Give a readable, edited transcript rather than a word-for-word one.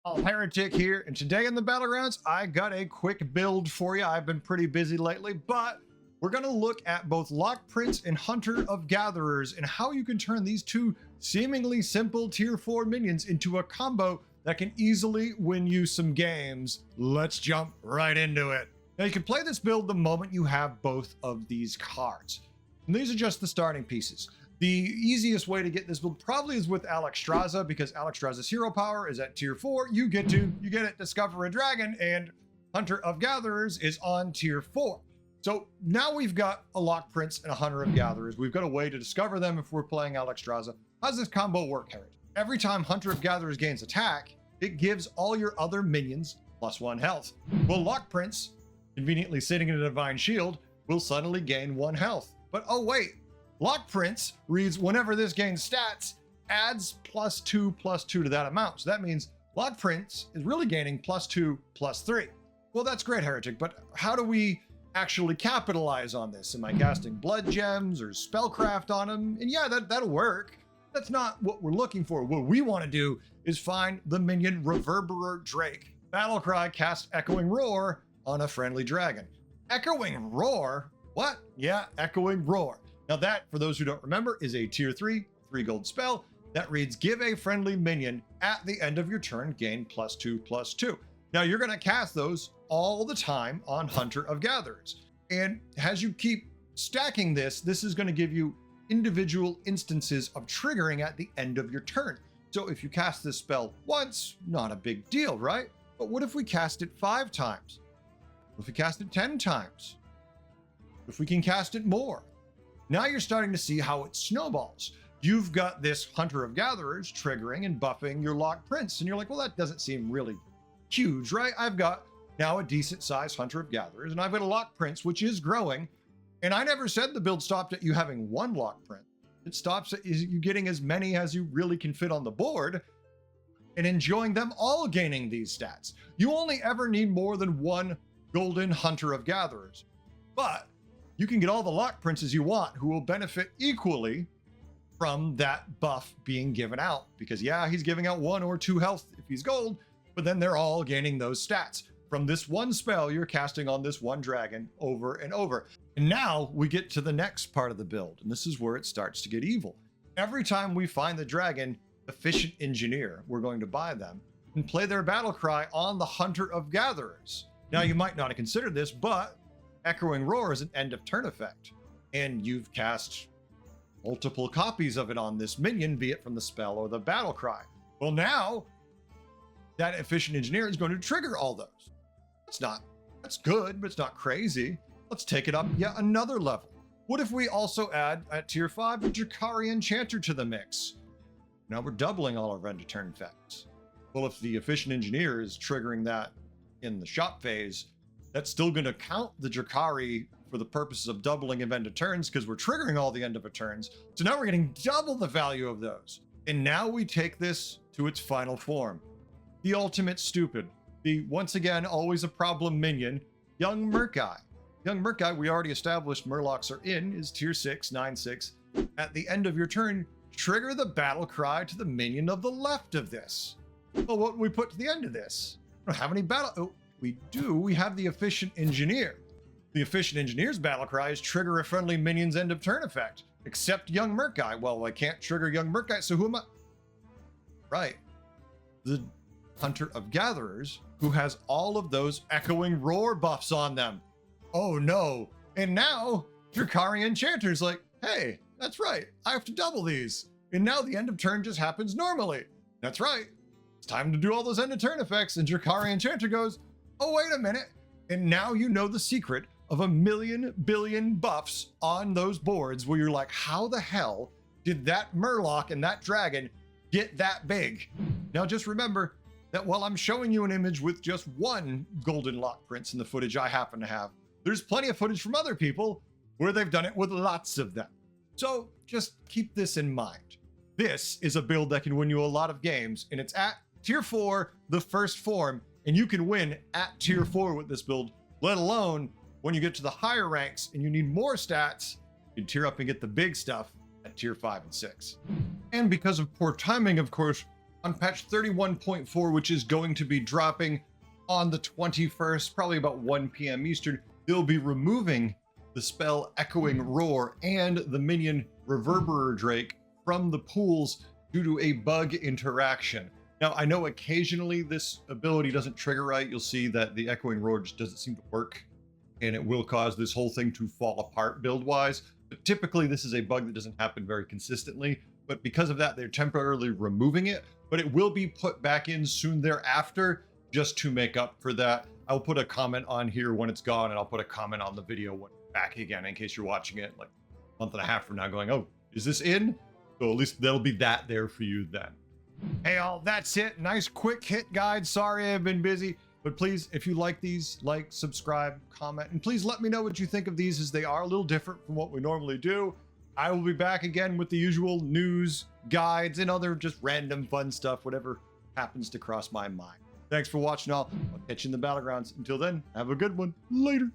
Heretic here, and today in the Battlegrounds, I got a quick build for you. I've been pretty busy lately, but we're going to look at both Lock Prince and Hunter of Gatherers and how you can turn these two seemingly simple tier 4 minions into a combo that can easily win you some games. Let's jump right into it. Now, you can play this build the moment you have both of these cards. And these are just the starting pieces. The easiest way to get this build probably is with Alexstrasza, because Alexstrasza's hero power is at tier 4. You get it, discover a dragon, and Hunter of Gatherers is on tier 4. So now we've got a Lock Prince and a Hunter of Gatherers. We've got a way to discover them if we're playing Alexstrasza. How does this combo work, Harry? Every time Hunter of Gatherers gains attack, it gives all your other minions +1 health. Well, Lock Prince, conveniently sitting in a Divine Shield, will suddenly gain 1 health. But oh wait, Lock Prince reads whenever this gains stats, adds +2/+2 to that amount. So that means Lock Prince is really gaining +2/+3. Well, that's great, Heretic, but how do we actually capitalize on this? Am I casting Blood Gems or Spellcraft on him? And yeah, that'll work. That's not what we're looking for. What we want to do is find the minion Reverber Drake. Battlecry cast Echoing Roar on a friendly dragon. Echoing Roar? What? Yeah, Echoing Roar. Now that, for those who don't remember, is a tier 3 gold spell that reads, give a friendly minion at the end of your turn, gain +2/+2. Now you're going to cast those all the time on Hunter of Gatherers. And as you keep stacking this is going to give you individual instances of triggering at the end of your turn. So if you cast this spell once, not a big deal, right? But what if we cast it 5 times? What if we cast it 10 times? If we can cast it more? Now you're starting to see how it snowballs. You've got this Hunter of Gatherers triggering and buffing your Lock Prince. And you're like, well, that doesn't seem really huge, right? I've got now a decent sized Hunter of Gatherers, and I've got a Lock Prince, which is growing. And I never said the build stopped at you having 1 Lock Prince. It stops at you getting as many as you really can fit on the board and enjoying them all gaining these stats. You only ever need more than 1 golden Hunter of Gatherers. But you can get all the Lock Princes you want who will benefit equally from that buff being given out. Because yeah, he's giving out 1 or 2 health if he's gold, but then they're all gaining those stats from this one spell you're casting on this one dragon over and over. And now we get to the next part of the build, and this is where it starts to get evil. Every time we find the dragon Efficient Engineer, we're going to buy them and play their battle cry on the Hunter of Gatherers. Now you might not have considered this, but Echoing Roar is an end of turn effect, and you've cast multiple copies of it on this minion, be it from the spell or the battle cry. Well, now that Efficient Engineer is going to trigger all those. That's good, but it's not crazy. Let's take it up yet another level. What if we also add at tier 5 a Drakari Enchanter to the mix? Now we're doubling all our end of turn effects. Well, if the Efficient Engineer is triggering that in the shop phase, that's still going to count the Drakari for the purposes of doubling of end of turns, because we're triggering all the end of turns. So now we're getting double the value of those. And now we take this to its final form. The ultimate stupid. The, once again, always a problem minion, Young Murk-eye. Young Murk-eye, we already established Murlocs are in, is tier 6, 9/6. At the end of your turn, trigger the battle cry to the minion of the left of this. Well, what we put to the end of this? We don't have any battle... Oh, we do. We have the Efficient Engineer. The Efficient Engineer's battle cry is trigger a friendly minion's end of turn effect. Except Young Murk-eye. Well, I can't trigger Young Murk-eye, so who am I? Right. The Hunter of Gatherers, who has all of those Echoing Roar buffs on them. Oh no. And now Drakari Enchanter's like, hey, that's right, I have to double these. And now the end of turn just happens normally. That's right. It's time to do all those end of turn effects. And Drakari Enchanter goes, oh, wait a minute. And now you know the secret of a million billion buffs on those boards where you're like, how the hell did that Murloc and that dragon get that big? Now just remember that while I'm showing you an image with just 1 golden Lock Prince in the footage I happen to have, there's plenty of footage from other people where they've done it with lots of them. So just keep this in mind. This is a build that can win you a lot of games, and it's at tier 4, the first form, and you can win at tier 4 with this build, let alone when you get to the higher ranks and you need more stats, you can tier up and get the big stuff at tier 5 and 6. And because of poor timing, of course, on patch 31.4, which is going to be dropping on the 21st, probably about 1 p.m. Eastern, they'll be removing the spell Echoing Roar and the minion Reverber Drake from the pools due to a bug interaction. Now, I know occasionally this ability doesn't trigger right. You'll see that the Echoing Roar just doesn't seem to work, and it will cause this whole thing to fall apart build-wise. But typically, this is a bug that doesn't happen very consistently. But because of that, they're temporarily removing it, but it will be put back in soon thereafter just to make up for that. I'll put a comment on here when it's gone, and I'll put a comment on the video when it's back again in case you're watching it like a month and a half from now going, oh, is this in? So at least there'll be that there for you then. Hey all, that's it. Nice quick hit guide. Sorry I've been busy, but please, if you like these, like, subscribe, comment, and please let me know what you think of these, as they are a little different from what we normally do. I will be back again with the usual news, guides, and other just random fun stuff, whatever happens to cross my mind. Thanks for watching all. I'll catch you in the Battlegrounds. Until then, have a good one. Later.